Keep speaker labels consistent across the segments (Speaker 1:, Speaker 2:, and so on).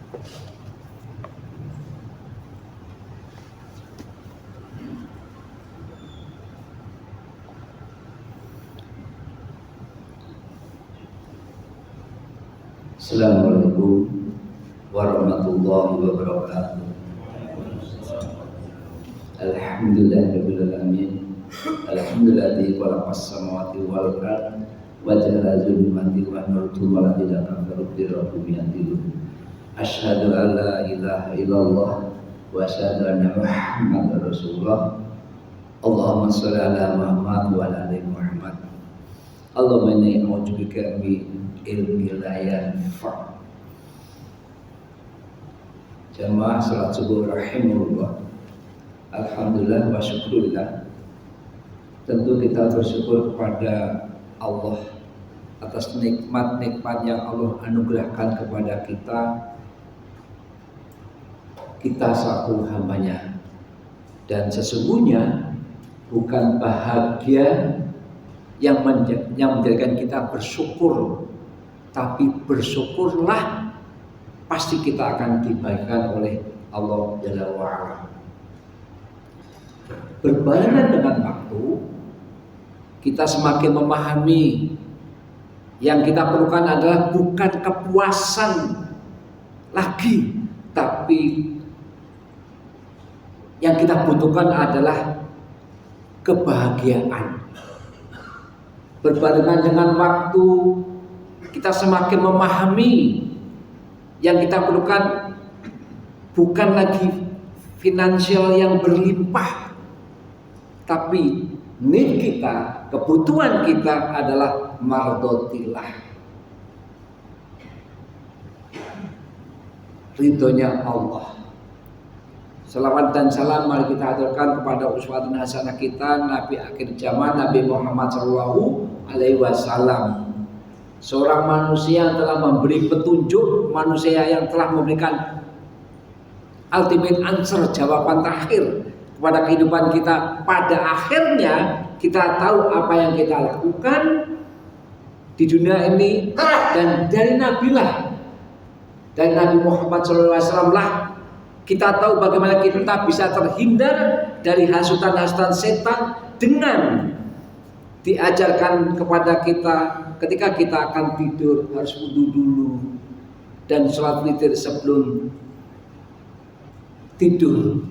Speaker 1: Assalamualaikum warahmatullahi wabarakatuh. Alhamdulillahirabbil alamin. Alhamdulillahi khalaqas samawati wal ardh wa ja'ala zulumati wan nur wa la ilaha illa huwa. Asyhadu an la ilaha illallah wa asyhadu anna Muhammadar Rasulullah. Allahumma shalli ala Muhammad wa ala ali Muhammad. Allahumma inni a'udzubika min ilmi la yanfa'. Jamaah salat subuh rahimahullah. Alhamdulillah wa syukurillah. Tentu kita bersyukur kepada Allah atas nikmat-nikmat yang Allah anugerahkan kepada kita selaku hambanya. Dan sesungguhnya bukan bahagia yang menjadikan kita bersyukur, tapi bersyukurlah pasti kita akan dibagikan oleh Allah Jalla wa'ala. Berbarengan dengan waktu, kita semakin memahami yang kita perlukan adalah bukan kepuasan lagi, tapi yang kita butuhkan adalah kebahagiaan. Berbarengan dengan waktu, kita semakin memahami yang kita perlukan bukan lagi finansial yang berlimpah, tapi need kita, kebutuhan kita adalah mardotillah, ridhonya Allah. Salawat dan salam mari kita aturkan kepada uswatun hasanah kita, Nabi akhir zaman, Nabi Muhammad Shallallahu Alaihi Wasallam. Seorang manusia yang telah memberi petunjuk, manusia yang telah memberikan ultimate answer, jawaban terakhir kepada kehidupan kita. Pada akhirnya kita tahu apa yang kita lakukan di dunia ini, dan dari Nabi Muhammad SAW lah kita tahu bagaimana kita bisa terhindar dari hasutan-hasutan setan dengan diajarkan kepada kita ketika kita akan tidur harus wudu dulu dan sholat witir sebelum tidur.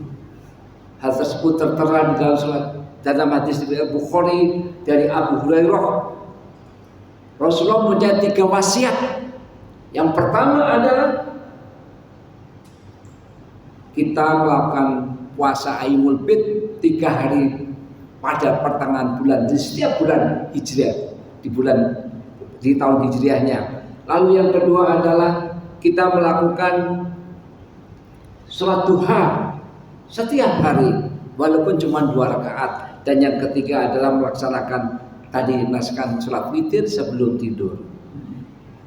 Speaker 1: Hal tersebut tertera di dalam hadis Bukhari dari Abu Hurairah. Rasulullah punya 3 wasiat. Yang pertama adalah kita melakukan puasa Ayyamul Bid 3 hari pada pertengahan bulan di setiap bulan Hijriah, di tahun Hijriahnya. Lalu yang kedua adalah kita melakukan sholat duha setiap hari walaupun cuma 2 rakaat. Dan yang ketiga adalah melaksanakan sholat witir sebelum tidur.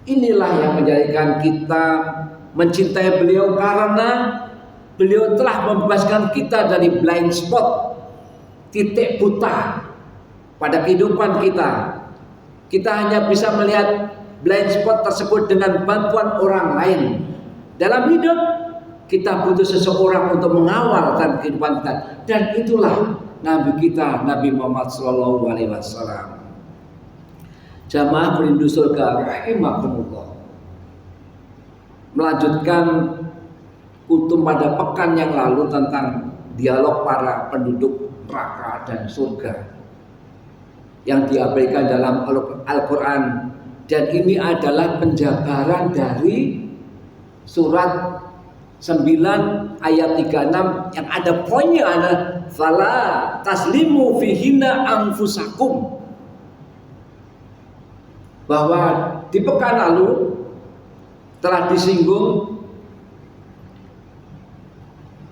Speaker 1: Inilah yang menjadikan kita mencintai beliau, karena beliau telah membebaskan kita dari blind spot, titik buta pada kehidupan kita. Kita hanya bisa melihat blind spot tersebut dengan bantuan orang lain. Dalam hidup kita butuh seseorang untuk mengawalkan kehidupan kita, dan itulah Nabi kita, Nabi Muhammad Sallallahu Alaihi Wasallam. Jamaah perindu surga rahimakumullah. Melanjutkan kultum pada pekan yang lalu tentang dialog para penduduk neraka dan surga yang diabadikan dalam Al-Quran, dan ini adalah penjabaran dari surat 9 ayat 36 yang ada poinnya adalah fala taslimu fihinna anfusakum, bahwa di pekan lalu telah disinggung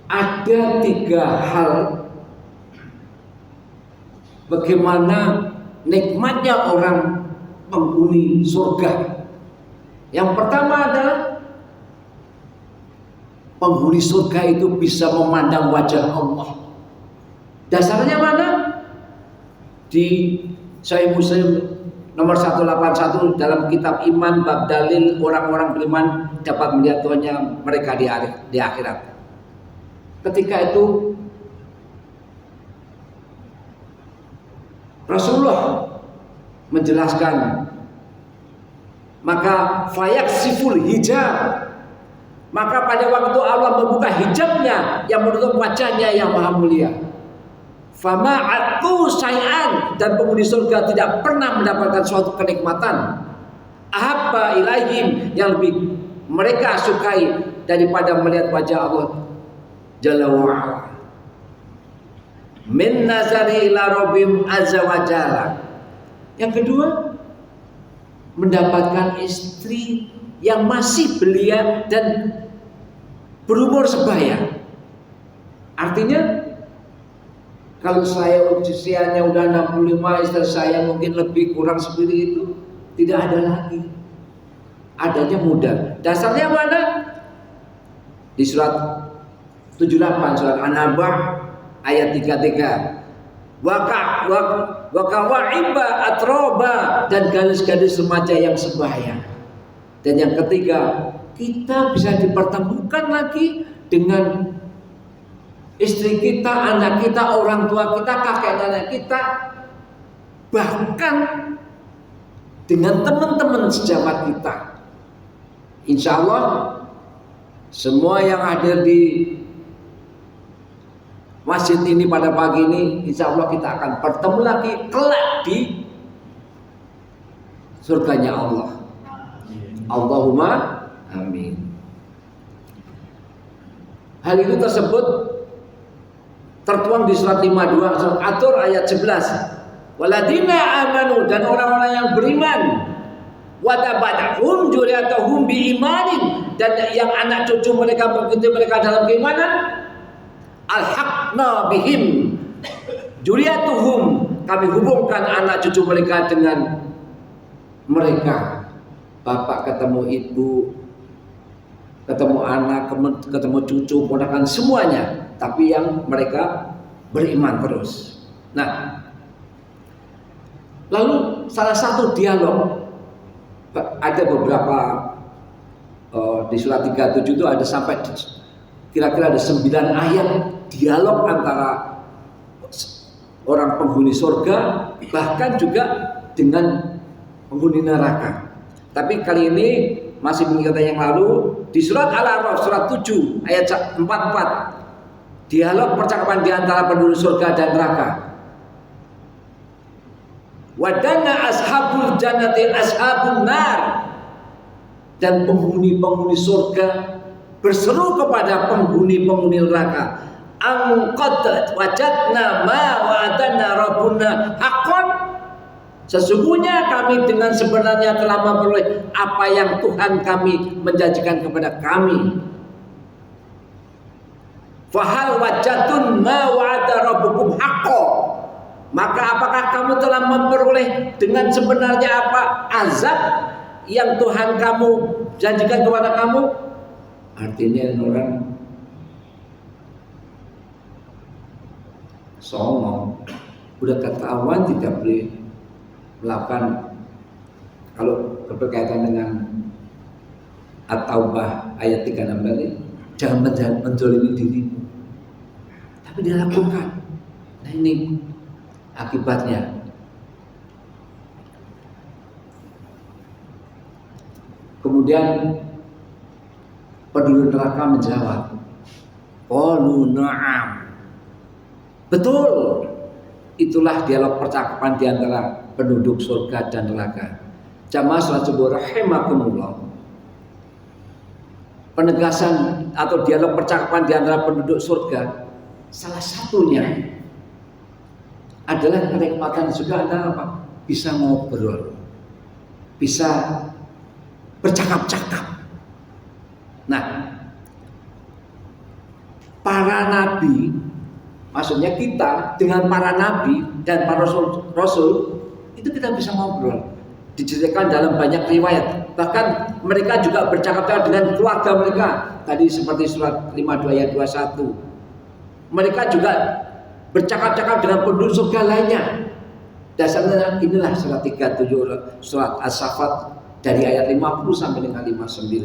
Speaker 1: ada 3 hal bagaimana nikmatnya orang penghuni surga. Yang pertama adalah penghuni surga itu bisa memandang wajah Allah. Dasarnya mana? Di Sahih Muslim nomor 181 dalam kitab iman bab dalil orang-orang beriman dapat melihat Tuhannya mereka di akhirat. Ketika itu Rasulullah menjelaskan, maka fayaksiful hijab, maka pada waktu Allah membuka hijabnya yang menutup wajahnya yang maha mulia, fama'atu say'an, dan penghuni surga tidak pernah mendapatkan suatu kenikmatan ahabba ilaihim, yang lebih mereka sukai daripada melihat wajah Allah Jalla wa'ala, min nazari ila rabbim azza wa jalla. Yang kedua, mendapatkan istri yang masih belia dan berumur sebaya. Artinya kalau saya usianya udah 65, istri saya mungkin lebih kurang seperti itu, tidak ada lagi. Adanya muda. Dasarnya mana? Di surat 78, surat An-Naba ayat 33. Wakawa'iba atroba, dan gadis-gadis remaja yang sebaya. Dan yang ketiga, kita bisa dipertemukan lagi dengan istri kita, anak kita, orang tua kita, kakek nenek kita, bahkan dengan teman-teman sejawat kita. Insya Allah semua yang hadir di masjid ini pada pagi ini, insya Allah kita akan bertemu lagi kelak di surganya Allah. Allahumma amin. Hal itu tersebut tertuang di surat 52 surat At-Tur ayat 11. Waladina amanu, dan orang-orang yang beriman, watabadahum dzurriyyatuhum biimanin, dan yang anak cucu mereka mengikuti mereka dalam keimanan, alhaqna bihim dzurriyyatuhum, kami hubungkan anak cucu mereka dengan mereka. Bapak ketemu ibu, ketemu anak, ketemu cucu, ponakan, semuanya, tapi yang mereka beriman terus. Nah, lalu salah satu dialog, ada beberapa di surat 37 itu ada sampai kira-kira ada 9 ayat dialog antara orang penghuni surga, bahkan juga dengan penghuni neraka. Tapi kali ini masih mengikuti yang lalu di surat Al-A'raf surat 7 ayat 44, dialog percakapan di antara penduduk surga dan neraka. Wadana ashabul jannati ashabun nar, dan penghuni-penghuni surga berseru kepada penghuni-penghuni neraka, angqad wajadna ma wa'adana rabbuna haqqan, sesungguhnya kami dengan sebenarnya telah memperoleh apa yang Tuhan kami menjanjikan kepada kami. Fahal wajadun ma wa'ada rabbukum haqqan, maka apakah kamu telah memperoleh dengan sebenarnya apa azab yang Tuhan kamu janjikan kepada kamu? Artinya orang songong, udah ketahuan tidak boleh melakukan, kalau berkaitan dengan At-Taubah ayat 36 tadi, jangan menzalimi diri, tapi dia lakukan. Nah, ini akibatnya. Kemudian penduduk neraka menjawab, qalu na'am, betul. Itulah dialog percakapan di antara penduduk surga dan neraka. Jamaah salat subuh rahimakumullah. Penegasan atau dialog percakapan di antara penduduk surga, salah satunya adalah kenikmatan juga adalah apa? Bisa ngobrol, bisa bercakap-cakap. Nah, para nabi, maksudnya kita dengan para nabi dan para rasul itu kita bisa ngobrol. Diceritakan dalam banyak riwayat. Bahkan mereka juga bercakap-cakap dengan keluarga mereka. Tadi seperti surat 52 ayat 21. Mereka juga bercakap-cakap dengan penduduk surga lainnya. Dasarnya inilah surat 37 surat As-Saffat dari ayat 50 sampai dengan 59.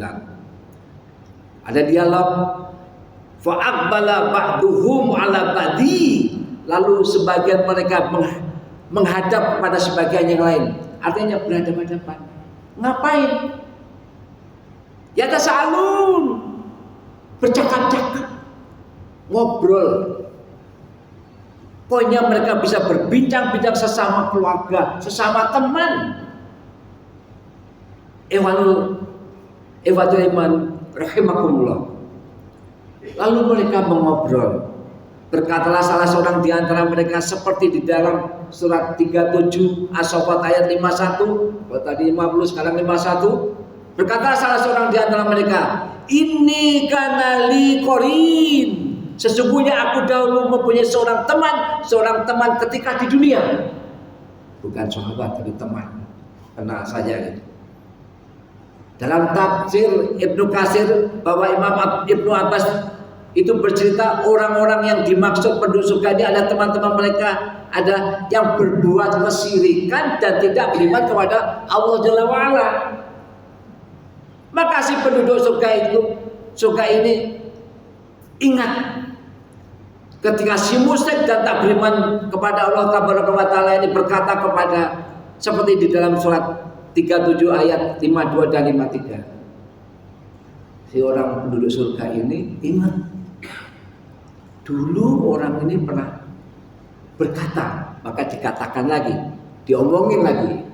Speaker 1: Ada dialog fa'aqbala ba'duhum 'ala ba'di, lalu sebagian mereka menghadap kepada sebagian yang lain. Artinya berhadapan-hadapan. Ngapain? Ya tasalun, bercakap-cakap, ngobrol. Pokoknya mereka bisa berbincang-bincang sesama keluarga, sesama teman. Ewanul iman rahimakumullah. Lalu mereka mengobrol. Berkatalah salah seorang di antara mereka seperti di dalam surat 37 As-Saffat ayat 51. Kalau tadi 50 sekarang 51. Berkatalah salah seorang di antara mereka, "Inni kana li qarin." Sesungguhnya aku dahulu mempunyai seorang teman ketika di dunia. Bukan sahabat, tapi teman. Kenal saja gitu. Dalam tafsir Ibnu Katsir bahwa Imam Ibnu Abbas itu bercerita orang-orang yang dimaksud penduduk surga ini ada teman-teman mereka, ada yang berbuat kesyirikan dan tidak beriman kepada Allah Jalla wa'ala. Maka si penduduk surga ini ingat ketika si musyrik dan tak beriman kepada Allah Taala ini berkata kepada, seperti di dalam surat 37 ayat 52 dan 53. Si orang penduduk surga ini ingat, dulu orang ini pernah berkata, maka dikatakan lagi, diomongin lagi.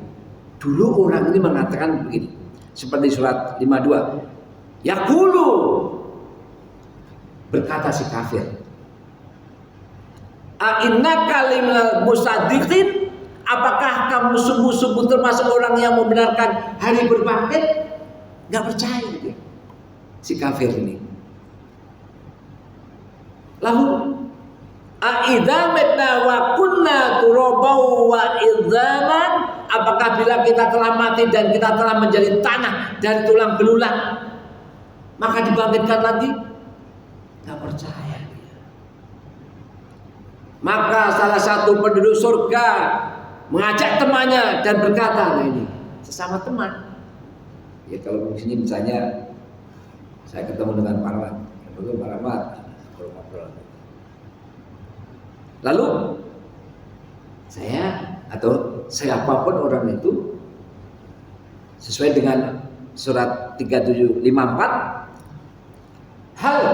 Speaker 1: Dulu orang ini mengatakan begini, seperti surat 52. Yaqulu, berkata si kafir, a'innaka liminal musaddiqin, apakah kamu sungguh-sungguh termasuk orang yang membenarkan hari berbangkit? Gak percaya dia, si kafir ini. Lalu a'idza mitna wa kunna turabau wa idzaman, apakah bila kita telah mati dan kita telah menjadi tanah dari tulang belulang maka dibangkitkan lagi? Gak percaya dia. Maka salah satu penduduk surga mengajak temannya dan berkata, nah ini sesama teman. Ya kalau di sini misalnya saya ketemu dengan Pak Rahmat, lalu saya atau siapapun orang itu sesuai dengan surat 3754, hal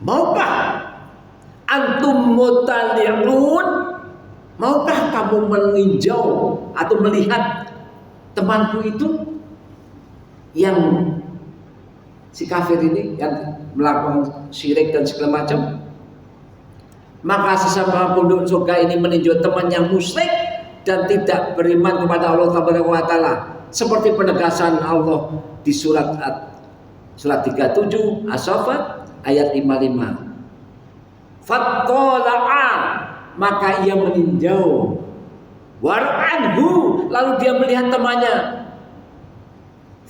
Speaker 1: maukah antum mutali'un, maukah kamu meninjau atau melihat temanku itu yang si kafir ini yang melakukan syirik dan segala macam? Maka sesama penduduk surga ini meninjau teman yang musyrik dan tidak beriman kepada Allah Taala, seperti penegasan Allah di surat 37 As-Saffat ayat 55. Fattala'a, maka ia meninjau, war'anhu, lalu dia melihat temannya,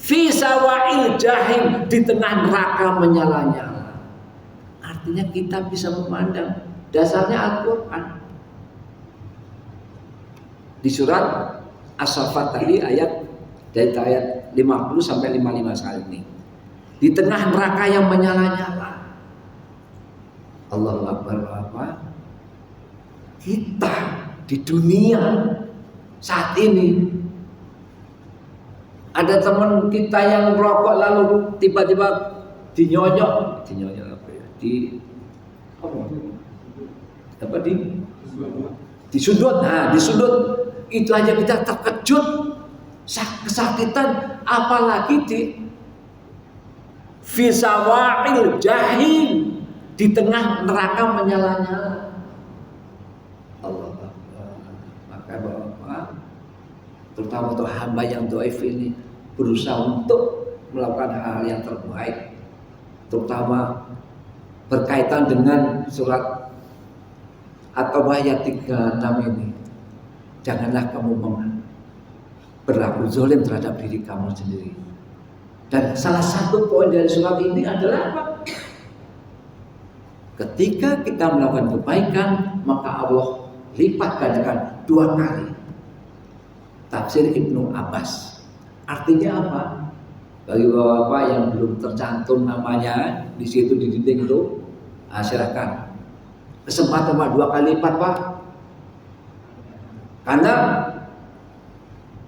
Speaker 1: fi sawa'il jahim, di tengah neraka menyala-nyala. Artinya kita bisa memandang. Dasarnya Al-Quran. Di surat As-Saffat tadi dari ayat 50 sampai 55 sekali ini. Di tengah neraka yang menyala-nyala. Allahu Akbar. Apa? Kita di dunia saat ini ada teman kita yang merokok lalu tiba-tiba dinyonyok apa ya? Disundut. Nah, disundut itu aja kita terkejut, kesakitan, apalagi di fisawa'il jahim, di tengah neraka menyala-nyala. Allah Akbar. Maka Bapak, terutama untuk hamba yang dhaif ini berusaha untuk melakukan hal yang terbaik, terutama berkaitan dengan surat atau ayat 36 ini. Janganlah kamu berlaku zalim terhadap diri kamu sendiri. Dan salah satu poin dari surat ini adalah apa? Ketika kita melakukan kebaikan, maka Allah lipat gandakan 2 kali. Tafsir Ibnu Abbas. Artinya apa? Bagi bapak-bapak yang belum tercantum namanya di situ di dinding itu, silakan. Kesempatan Pak 2 kali lipat Pak. Karena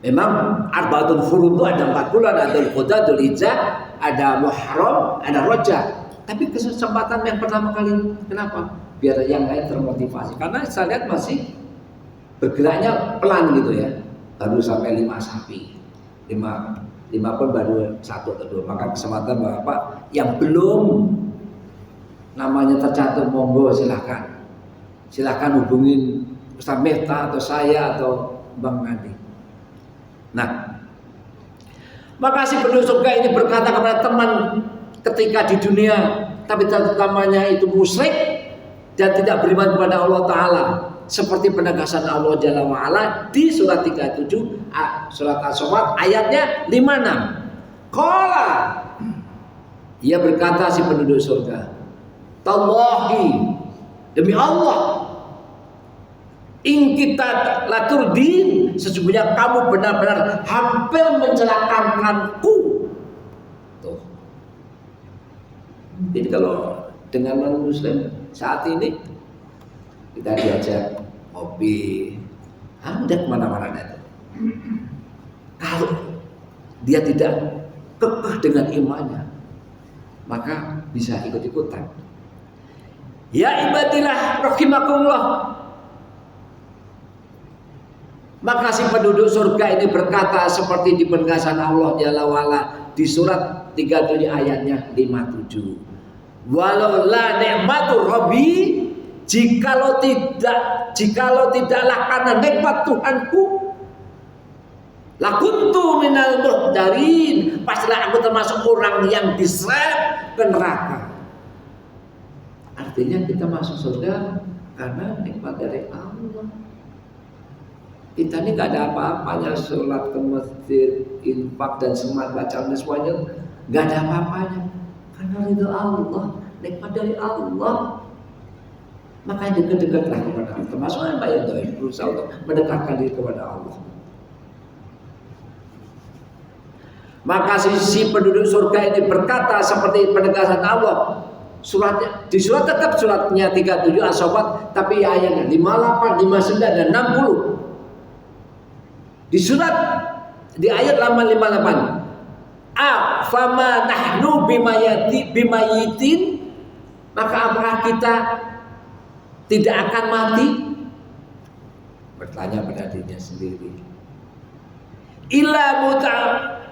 Speaker 1: memang Arba'atul Hurum itu ada 4 bulan, ada Dzulqa'dah, Dzulhijjah, ada Muharram, ada Rajab. Tapi kesempatan yang pertama kali, kenapa? Biar yang lain termotivasi. Karena saya lihat masih bergeraknya pelan gitu ya. Baru sampai 5 sapi. 5 pun baru 1 atau 2. Maka kesempatan Bapak yang belum namanya tercantum, monggo silahkan hubungin Ustaz Miftah atau saya atau Bang Nadi. Nah, maka si penduduk surga ini berkata kepada teman ketika di dunia, tapi terutamanya itu musyrik dan tidak beriman kepada Allah Ta'ala, seperti penegasan Allah Jalla wa'ala di surat 37 surat As-Saffat ayatnya 56. Qala, ia berkata si penduduk surga, Tallahi, demi Allah, in kita laturdin, sesungguhnya kamu benar-benar hampir mencelakakanku. Tuh. Jadi kalau dengan non muslim saat ini kita diajak ngopi, Anda kemana-mana itu. Kalau dia tidak kekeh dengan imannya, maka bisa ikut-ikutan. Ya ibadillah rahimakumullah. Maka si penduduk surga ini berkata seperti di penegasan Allah Jalla wa'ala di surat 37 ayatnya 57. Walau la ni'matur rabbi, jikalau tidaklah karena nikmat Tuhanku, lakuntu minal muhdarin, pastilah aku termasuk orang yang diseret ke neraka. Artinya kita masuk surga karena nikmat dari Allah. Kita ini gak ada apa-apanya, sholat ke masjid, infak dan semangat bacaan semuanya gak ada apa-apanya. Karena itu Allah, nikmat dari Allah. Makanya dekat-dekatlah kepada Allah. Termasuk apa yang berusaha untuk mendekatkan diri kepada Allah. Maka sisi penduduk surga ini berkata seperti penegasan Allah. Suratnya di surat tetap suratnya 37 As-Saffat, tapi ayatnya 58, 59 dan 60. Di surat di ayat 58, fama nahnu bimayitin, maka apakah kita tidak akan mati? Bertanya pada dirinya sendiri. Ila muta,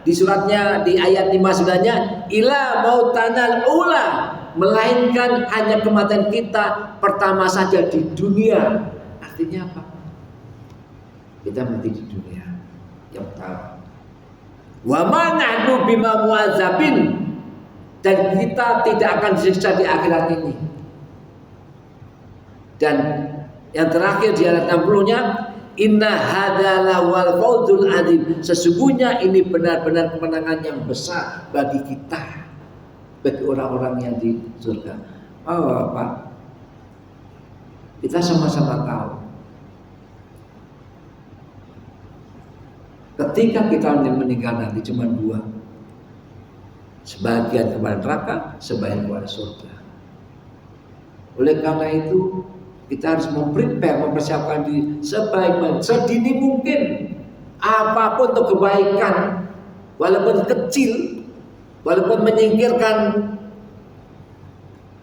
Speaker 1: di suratnya di ayat 59-nya, ila mautanal ula, melainkan hanya kematian kita pertama saja di dunia. Artinya apa? Kita mati di dunia yang pertama. Wa ma nahnu bima mu'adzabin, dan kita tidak akan disiksa di akhirat ini. Dan yang terakhir di ayat 60-nya, inna hadzal wal fawzul adzim, sesungguhnya ini benar-benar kemenangan yang besar bagi kita, bagi orang-orang yang di surga. Pak, kita sama-sama tahu ketika kita meninggal nanti cuma 2, sebagian kepada neraka, sebagian kepada surga. Oleh karena itu kita harus mempersiapkan diri sebaik-baik, sedini mungkin, apapun untuk kebaikan, walaupun kecil, walaupun menyingkirkan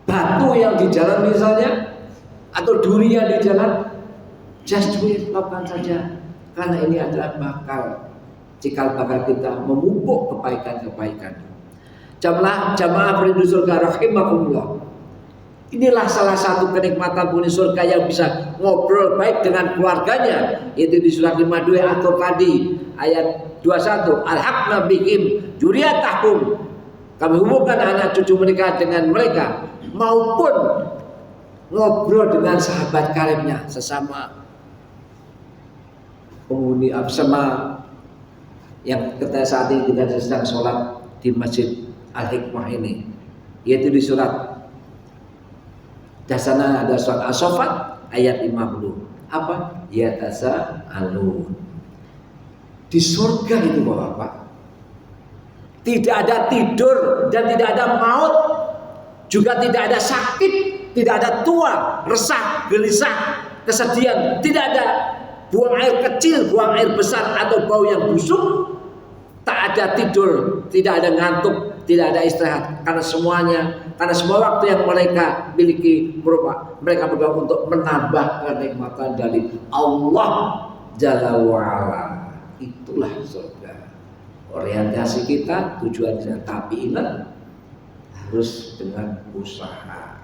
Speaker 1: batu yang di jalan misalnya, atau duri yang di jalan, just do it, lakukan saja. Karena ini adalah cikal bakal kita memupuk kebaikan-kebaikan. Jamaah penduduk surga rahimakumullah. Inilah salah satu kenikmatan penghuni surga yang bisa ngobrol baik dengan keluarganya, yaitu di surat 52 atau tadi ayat 21, alhaqna bihim dzurriyyatahum, kami hubungkan anak cucu mereka dengan mereka, maupun ngobrol dengan sahabat karibnya sesama penghuni bersama yang kita saat ini kita sedang sholat di Masjid Al-Hikmah ini, yaitu di surat dasana ada surat As-Saffat ayat 50. Apa? Yatasaalun. Di surga itu Bapak, tidak ada tidur dan tidak ada maut, juga tidak ada sakit, tidak ada tua, resah, gelisah, kesedihan, tidak ada buang air kecil, buang air besar atau bau yang busuk, tak ada tidur, tidak ada ngantuk, tidak ada istirahat, karena semua waktu yang mereka miliki mereka berdoa untuk menambah kenikmatan dari Allah Jalla wa'ala. Itulah surga. Orientasi kita, tujuan kita, tapi ingat harus dengan usaha.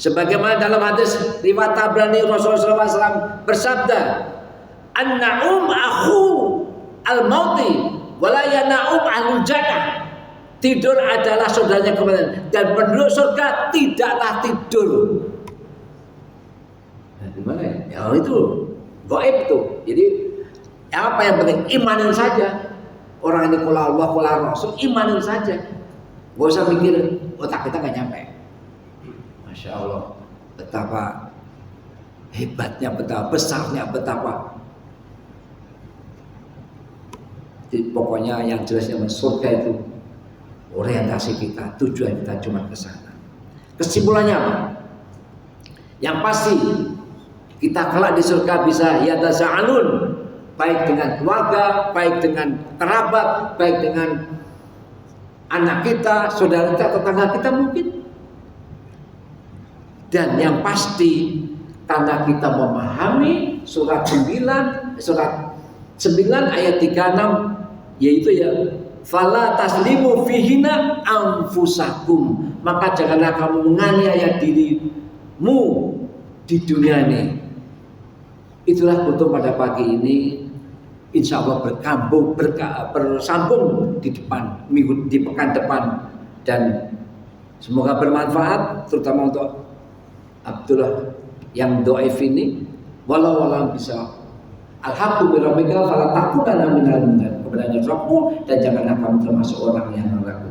Speaker 1: Sebagaimana dalam hadis riwayat Tabrani, Rasulullah SAW bersabda, "An-na'um akhu al-mauti wala yana'um ahlul jannah." Tidur adalah saudaranya kematian, dan penduduk surga tidaklah tidur. Nah, gimana ya? Ya itu gaib tuh. Jadi apa yang penting imanin saja. Orang ini qala Allah qala Rasul, imanin saja. Gak usah mikir otak kita gak nyampe. Masya Allah, betapa hebatnya, betapa besarnya, betapa. Jadi, pokoknya yang jelasnya surga itu orientasi kita, tujuan kita cuma ke sana. Kesimpulannya apa? Yang pasti kita kelak di surga bisa yatasaalun, baik dengan keluarga, baik dengan kerabat, baik dengan anak kita, saudara kita, tetangga kita mungkin. Dan yang pasti karena kita memahami surat 9 ayat 36, yaitu ya fala taslimu fihina anfusakum, maka janganlah kamu menganiaya dirimu di dunia ini. Itulah butuh pada pagi ini, insya Allah bersambung di depan minggu, di pekan depan, dan semoga bermanfaat terutama untuk Abdullah yang doif ini. Walau bisa alhaqqu birabbika fala takunanna minal mumtarin, kebenarannya Rabbmu dan janganlah kamu termasuk orang yang ragu.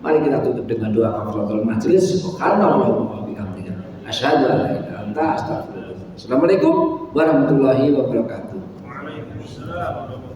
Speaker 1: Mari kita tutup dengan doa kafaratul majlis. Subhanallah wa bihamdihi asyhadu an la ilaha illa anta astaghfiruka. Assalamualaikum warahmatullahi wabarakatuh.
Speaker 2: Waalaikumsalam.